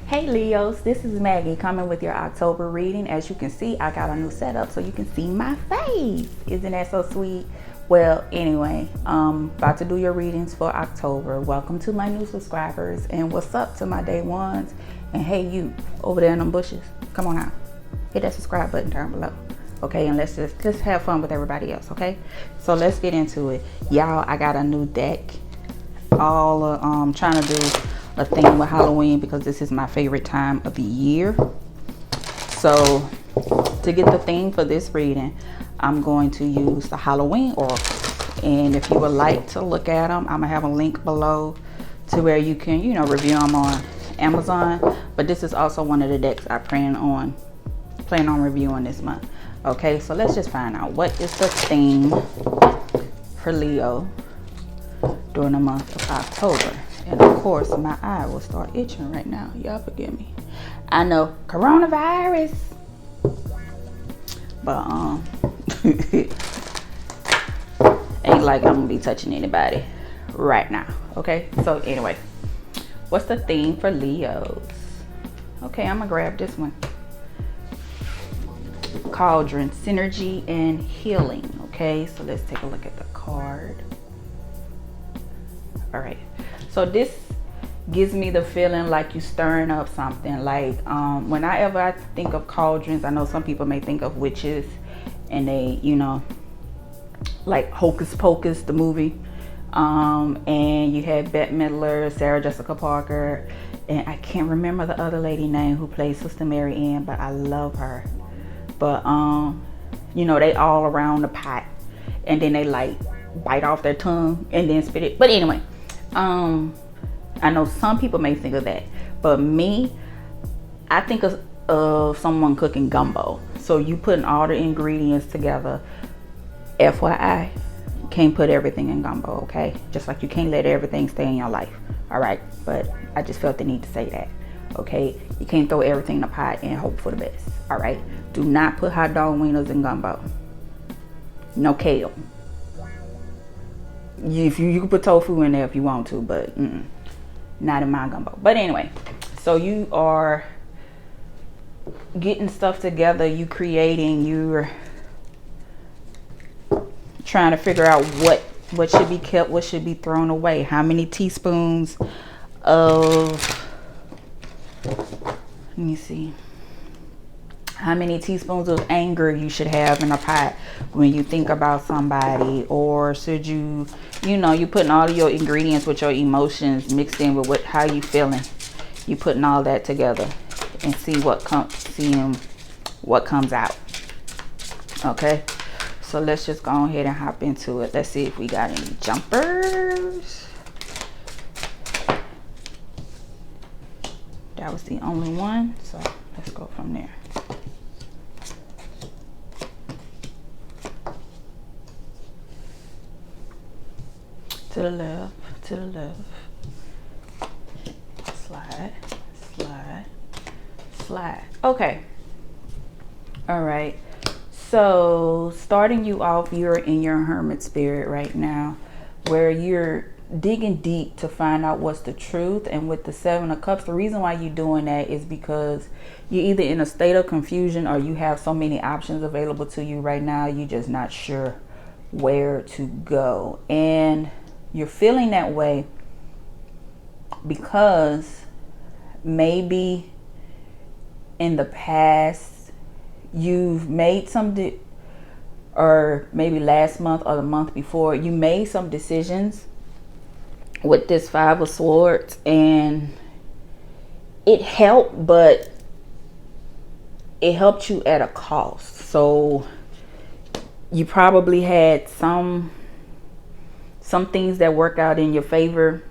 Hey Leos, this is Maggie coming with your October reading. As you can see, I got a new setup so you can see my face. Isn't that so sweet? Well, anyway, about to do your readings for October. Welcome to my new subscribers and what's up to my day ones. And hey, you over there in them bushes, come on out. Hit that subscribe button down below. Okay, and let's have fun with everybody else, okay? So let's get into it. Y'all, I got a new deck. All trying to do a thing with Halloween because this is my favorite time of the year. So to get the theme for this reading, I'm going to use the Halloween oracle. And if you would like to look at them, I'm gonna have a link below to where you can, review them on Amazon. But this is also one of the decks I plan on reviewing this month. Okay, so let's just find out what is the theme for Leo during the month of October. And of course, my eye will start itching right now. Y'all forgive me. I know, coronavirus. But ain't like I'm gonna be touching anybody right now. Okay, so anyway, what's the theme for Leos? Okay, I'm gonna grab this one. Cauldron, synergy and healing. Okay, so let's take a look at the card. All right, so this gives me the feeling like you stirring up something. Like whenever I think of cauldrons, I know some people may think of witches and they, like Hocus Pocus, the movie. And you had Bette Midler, Sarah Jessica Parker, and I can't remember the other lady name who plays Sister Mary Ann, but I love her. But they all around the pot and then they like bite off their tongue and then spit it. But anyway, I know some people may think of that, but me, I think of someone cooking gumbo. So you putting all the ingredients together. FYI, you can't put everything in gumbo, okay? Just like you can't let everything stay in your life, all right? But I just felt the need to say that, okay? You can't throw everything in a pot and hope for the best, all right? Do not put hot dog wieners in gumbo. No kale. You can put tofu in there if you want to, but not in my gumbo. But anyway, so you are getting stuff together, you creating, you're trying to figure out what should be kept, what should be thrown away, how many teaspoons of, let me see, how many teaspoons of anger you should have in a pot when you think about somebody, or should you putting all of your ingredients with your emotions mixed in with how you feeling. You putting all that together and see what comes out. Okay, so let's just go ahead and hop into it. Let's see if we got any jumpers. That was the only one, so let's go from there. To the left, to the left. Slide, slide, slide. Okay. All right. So starting you off, you're in your hermit spirit right now, where you're digging deep to find out what's the truth. And with the 7 of Cups, the reason why you're doing that is because you're either in a state of confusion or you have so many options available to you right now, you're just not sure where to go. And you're feeling that way because maybe in the past you've made or maybe last month or the month before, you made some decisions with this 5 of Swords and it helped, but it helped you at a cost. So you probably had some things that work out in your favor,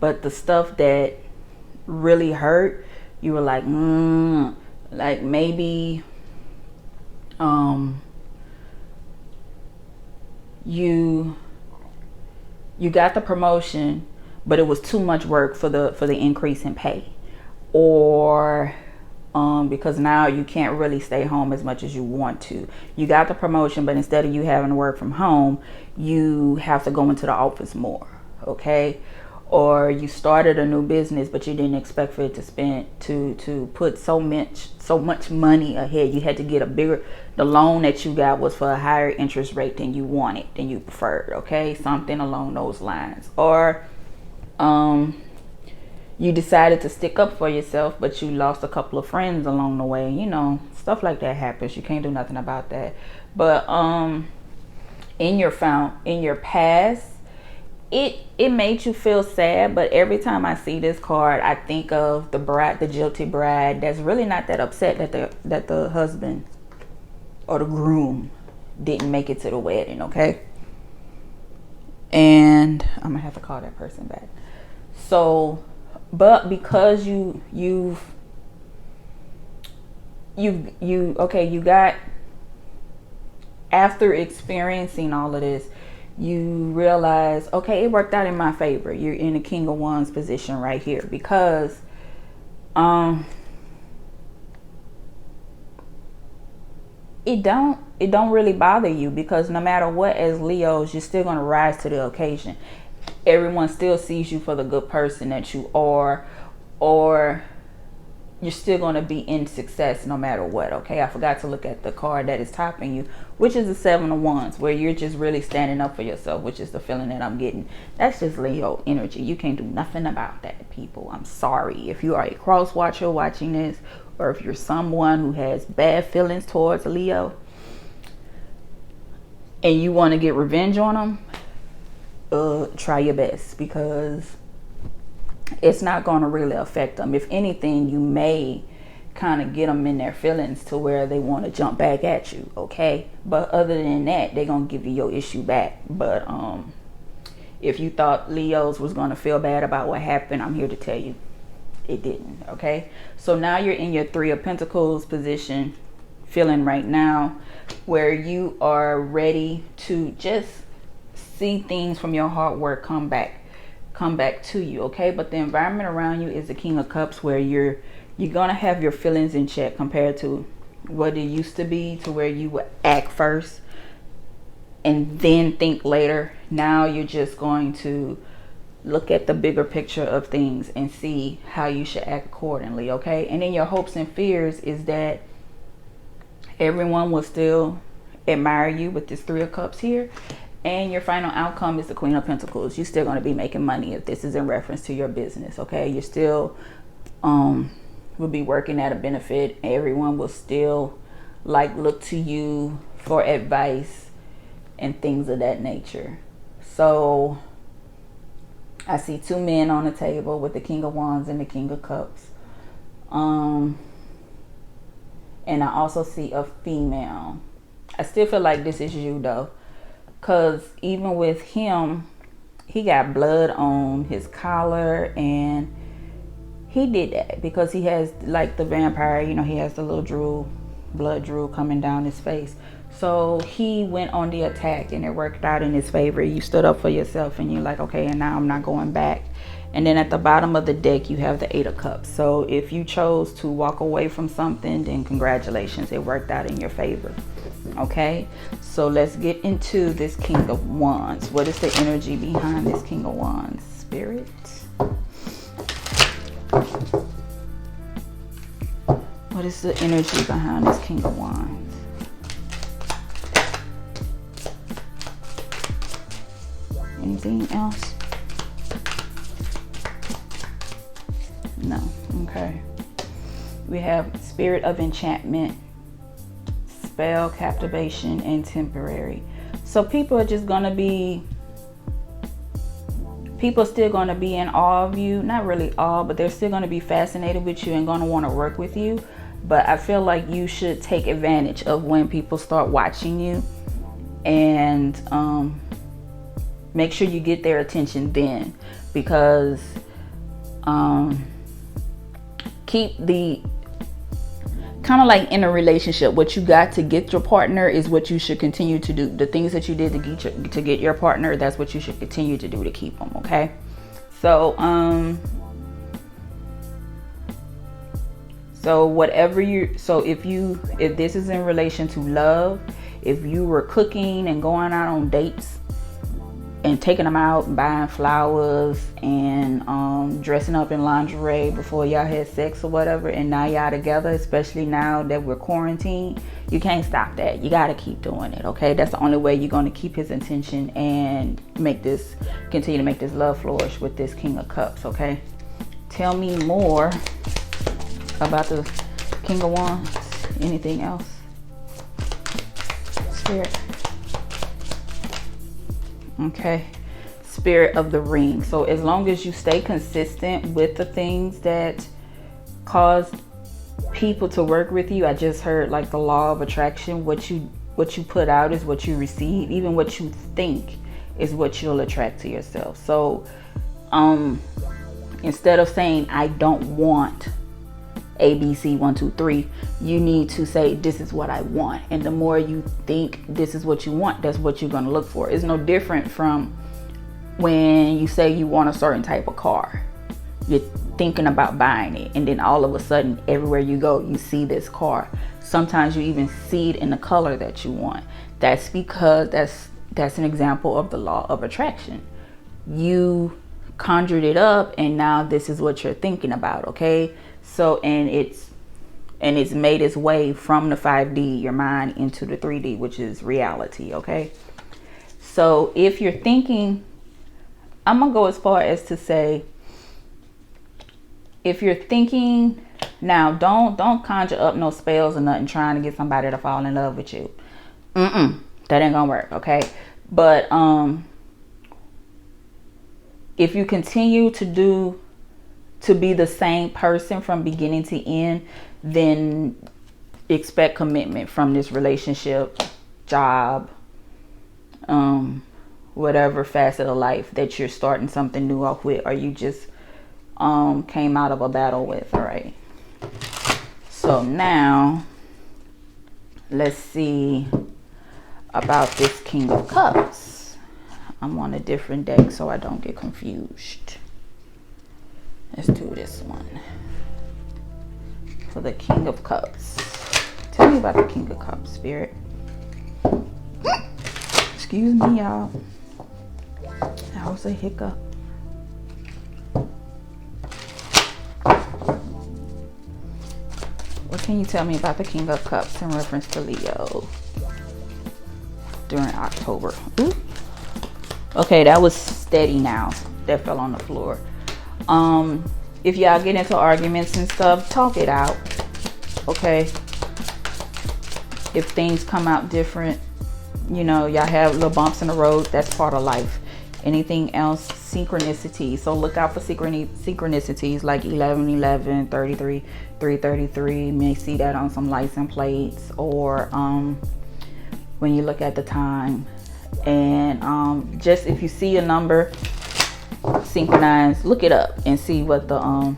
but the stuff that really hurt, you were like maybe you got the promotion, but it was too much work for the increase in pay, or because now you can't really stay home as much as you want to. You got the promotion, but instead of you having to work from home, you have to go into the office more, okay? or you started a new business but you didn't expect for it to put so much money ahead. You had to get the loan that you got was for a higher interest rate than you wanted, than you preferred, okay? Something along those lines. Or you decided to stick up for yourself, but you lost a couple of friends along the way. You know, stuff like that happens. You can't do nothing about that. But in your past, it made you feel sad. But every time I see this card, I think of the bride, the jilted bride, that's really not that upset that the husband or the groom didn't make it to the wedding, okay? And I'm gonna have to call that person back. So, but because you got, after experiencing all of this, you realize, okay, it worked out in my favor. You're in the King of Wands position right here, because it don't really bother you, because no matter what, as Leos, you're still going to rise to the occasion. Everyone still sees you for the good person that you are, or you're still going to be in success no matter what, okay? I forgot to look at the card that is topping you, which is the Seven of Wands, where you're just really standing up for yourself, which is the feeling that I'm getting. That's just Leo energy. You can't do nothing about that, people. I'm sorry. If you are a cross watcher watching this, or if you're someone who has bad feelings towards Leo and you want to get revenge on them, try your best, because it's not going to really affect them. If anything, you may kind of get them in their feelings to where they want to jump back at you, okay? But other than that, they're going to give you your issue back. But if you thought Leos was going to feel bad about what happened, I'm here to tell you it didn't, okay? So now you're in your Three of Pentacles position, feeling right now where you are ready to just see things from your hard work come back to you, okay? But the environment around you is the King of Cups, where you're gonna have your feelings in check compared to what it used to be, to where you would act first and then think later. Now you're just going to look at the bigger picture of things and see how you should act accordingly, okay? And then your hopes and fears is that everyone will still admire you with this Three of Cups here. And your final outcome is the Queen of Pentacles. You're still going to be making money if this is in reference to your business, okay? You still will be working at a benefit. Everyone will still look to you for advice and things of that nature. So I see two men on the table with the King of Wands and the King of Cups. And I also see a female. I still feel like this is you though, because even with him, he got blood on his collar, and he did that because he has, like the vampire, you know, he has the little blood drool coming down his face. So he went on the attack and it worked out in his favor. You stood up for yourself and you're like, okay, and now I'm not going back. And then at the bottom of the deck, you have the Eight of Cups. So if you chose to walk away from something, then congratulations, it worked out in your favor. Okay, so let's get into this King of Wands. What is the energy behind this King of Wands? Spirit. What is the energy behind this King of Wands? Anything else? No. Okay. We have Spirit of Enchantment, Spell, Captivation, and Temporary. So people are just gonna be, people still gonna be in awe of you. Not really awe, but they're still gonna be fascinated with you and gonna want to work with you. But I feel like you should take advantage of when people start watching you, and make sure you get their attention then, because keep the, kind of like in a relationship, what you got to get your partner is what you should continue to do. The things that you did to get your partner, that's what you should continue to do to keep them, okay? So so whatever you, so if this is in relation to love, if you were cooking and going out on dates and taking them out and buying flowers and dressing up in lingerie before y'all had sex or whatever, and now y'all together, especially now that we're quarantined, you can't stop that. You got to keep doing it, okay? That's the only way you're going to keep his attention and continue to make this love flourish with this King of Cups, okay? Tell me more about the King of Wands. Anything else? Spirit. Okay, Spirit of the Ring. So as long as you stay consistent with the things that cause people to work with you, I just heard like the law of attraction. What you put out is what you receive. Even what you think is what you'll attract to yourself. So instead of saying I don't want ABC 1 2 3, you need to say this is what I want. And the more you think this is what you want, that's what you're going to look for. It's no different from when you say you want a certain type of car. You're thinking about buying it, and then all of a sudden everywhere you go you see this car. Sometimes you even see it in the color that you want. That's because that's an example of the law of attraction. You conjured it up, and now this is what you're thinking about, okay? So, and it's made its way from the 5D, your mind, into the 3D, which is reality, okay? So if you're thinking, I'm gonna go as far as to say, if you're thinking, now don't conjure up no spells or nothing trying to get somebody to fall in love with you. That ain't gonna work, okay? But if you continue to be the same person from beginning to end, then expect commitment from this relationship, job, whatever facet of life that you're starting something new off with, or you just came out of a battle with. All right, so now let's see about this King of Cups. I'm on a different deck so I don't get confused. Let's do this one for the King of Cups. Tell me about the King of Cups, Spirit. Excuse me, y'all. That was a hiccup. What can you tell me about the King of Cups in reference to Leo during October? Ooh. Okay, that was steady now. That fell on the floor. If y'all get into arguments and stuff, talk it out, okay? If things come out different, you know, y'all have little bumps in the road, that's part of life. Anything else, synchronicity. So look out for synchronicities like 1111, 33, 333. You may see that on some license plates, or when you look at the time. And just if you see a number synchronized, look it up and see what the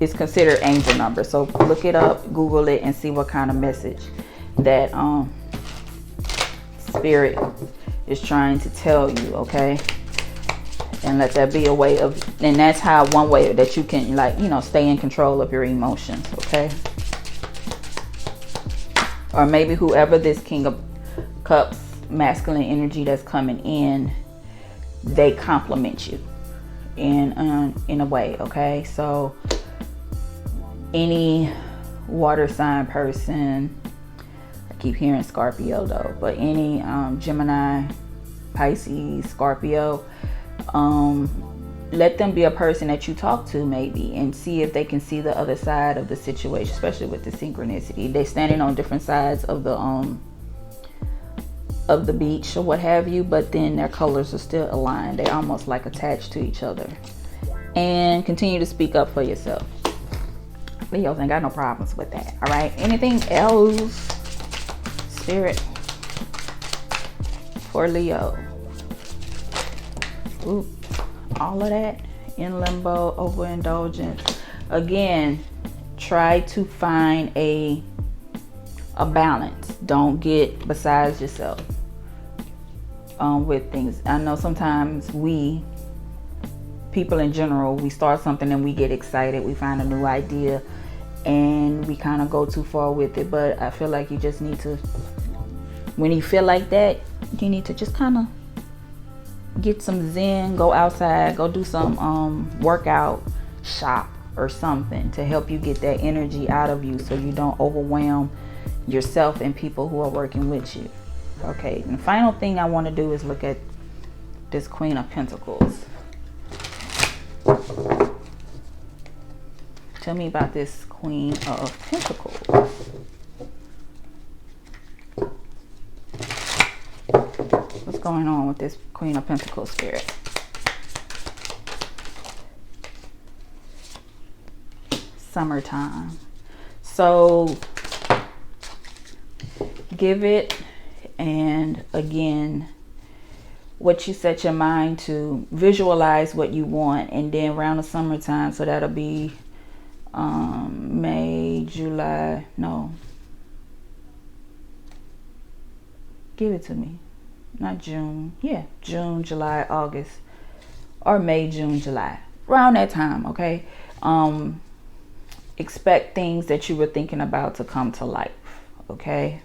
is considered angel number. So look it up, Google it, and see what kind of message that Spirit is trying to tell you, okay? And let that be a way of, and that's how one way that you can, like, you know, stay in control of your emotions, okay? Or maybe whoever this King of Cups masculine energy that's coming in, they compliment you in a way, okay? So any water sign person, I keep hearing Scorpio though, but any Gemini, Pisces, Scorpio, let them be a person that you talk to maybe, and see if they can see the other side of the situation, especially with the synchronicity. They're standing on different sides of the beach or what have you, but then their colors are still aligned. They're almost like attached to each other. And continue to speak up for yourself. Leos ain't got no problems with that. All right, anything else, Spirit, for Leo? Ooh, all of that in limbo, overindulgence. Again, try to find a balance. Don't get besides yourself with things. I know sometimes people in general, we start something and we get excited, we find a new idea and we kind of go too far with it. But I feel like you just need to, when you feel like that, you need to just kind of get some zen, go outside, go do some workout, shop or something to help you get that energy out of you so you don't overwhelm yourself and people who are working with you. Okay, and the final thing I want to do is look at this Queen of Pentacles. Tell me about this Queen of Pentacles. What's going on with this Queen of Pentacles, Spirit? Summertime. So give it, and again, what you set your mind to, visualize what you want, and then around the summertime, so that'll be May, July, no, give it to me, not June, yeah, June, July, August, or May, June, July, around that time. Okay, expect things that you were thinking about to come to life. Okay,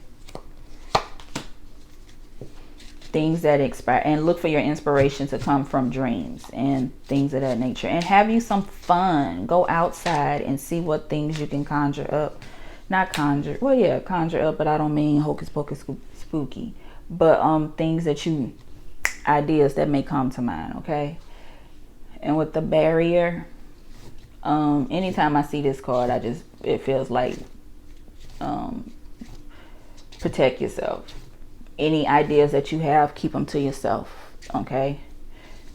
things that expire, and look for your inspiration to come from dreams and things of that nature, and have you some fun. Go outside and see what things you can conjure up. Not conjure, well, yeah, conjure up, but I don't mean hocus pocus spooky, but things that you, ideas that may come to mind. Okay, and with the barrier, anytime I see this card, it feels like protect yourself. Any ideas that you have, keep them to yourself, okay?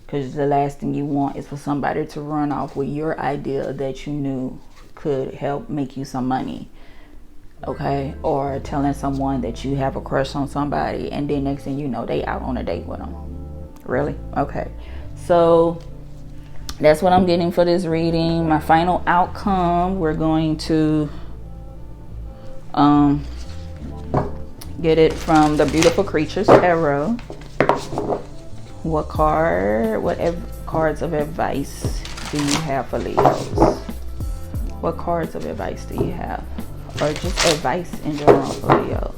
Because the last thing you want is for somebody to run off with your idea that you knew could help make you some money, okay? Or telling someone that you have a crush on somebody, and then next thing you know, they out on a date with them. Really? Okay. So that's what I'm getting for this reading. My final outcome, we're going to get it from the Beautiful Creatures Tarot. What cards of advice do you have for Leos? What cards of advice do you have? Or just advice in general for Leos?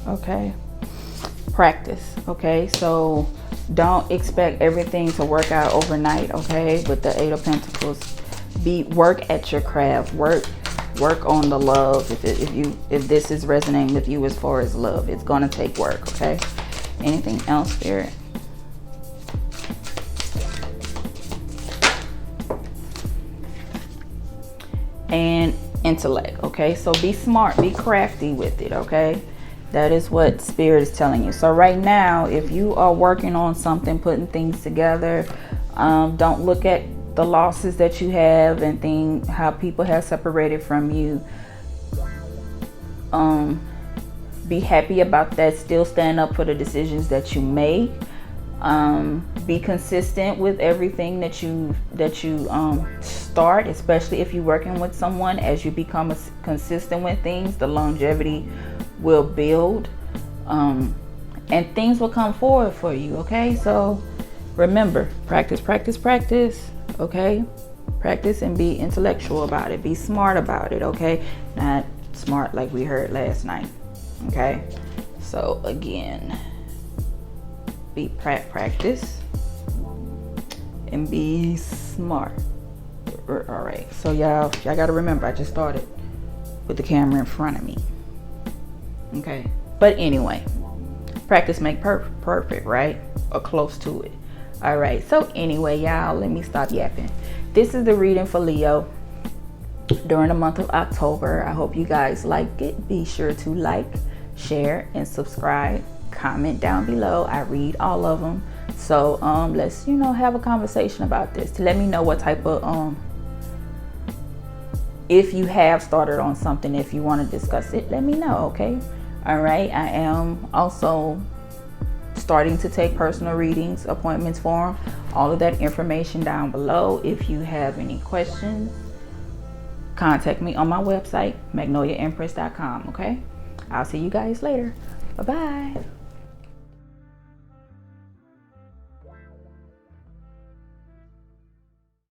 Okay. Practice. Okay, so don't expect everything to work out overnight. Okay, with the Eight of Pentacles, work at your craft, work on the love. If this is resonating with you as far as love, it's gonna take work. Okay, anything else, Spirit? And intellect. Okay, so be smart, be crafty with it. Okay, that is what Spirit is telling you. So right now, if you are working on something, putting things together, don't look at the losses that you have and how people have separated from you. Be happy about that. Still stand up for the decisions that you make. Be consistent with everything that you start, especially if you're working with someone. As you become consistent with things, the longevity will build, and things will come forward for you. Okay, so remember, practice. Okay, practice and be intellectual about it. Be smart about it. Okay, not smart like we heard last night. Okay, so again, be practice and be smart. All right, so y'all got to remember, I just started with the camera in front of me. Okay, but anyway, practice make perfect, right? Or close to it. All right, so anyway, y'all, let me stop yapping. This is the reading for Leo during the month of October. I hope you guys like it. Be sure to like, share, and subscribe. Comment down below. I read all of them. So let's have a conversation about this. To let me know what type of if you have started on something, if you want to discuss it, let me know. Okay. All right, I am also starting to take personal readings, appointments for them. All of that information down below. If you have any questions, contact me on my website, magnoliaempress.com. Okay, I'll see you guys later. Bye-bye.